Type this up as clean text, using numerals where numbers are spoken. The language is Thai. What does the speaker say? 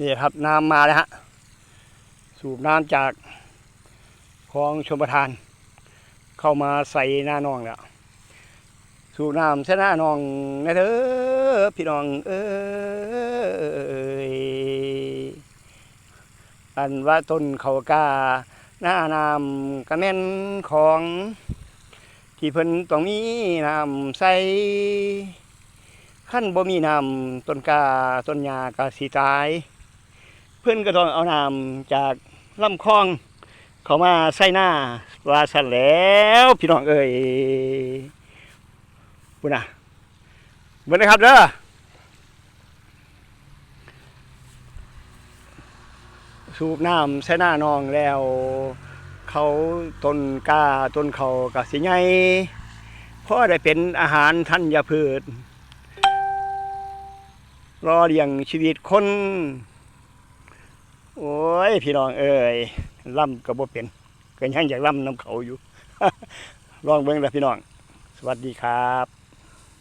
นี่ครับน้ำมาแล้วฮะสูบน้ำจากคลองชลประทานเข้ามาใส่หน้าหนองแล้วสูบน้ำใส่หน้าหนองนะเด้อพี่น้องเอ้ยอันว่าต้นเขากาหน้าน้ำกระแม่นของที่เพิ่นต้องมีน้ำใส่ขั้นบ่มีน้ำต้นกาต้นหญ้าก็สิตายเพิ่นก็ต้องเอาน้ำจากลำคลองเขามาใส่หน้าว่าซั่นแล้วพี่น้องเอ้ยพุ่นน่ะเบิ่งนะครับเด้อสูบน้ำใส่หน้าน้องแล้วเขาต้นกาต้นเขาก็สิใหญ่พอได้เป็นอาหารธัญพืชรอเลี้ยงชีวิตคนโอ้ยพี่น้องเอ้ยล่ำก็บ่เป็นก็ยังอยากล่ำน้ำเขาอยู่ ลองเบิ่งนะพี่น้องสวัสดีครับ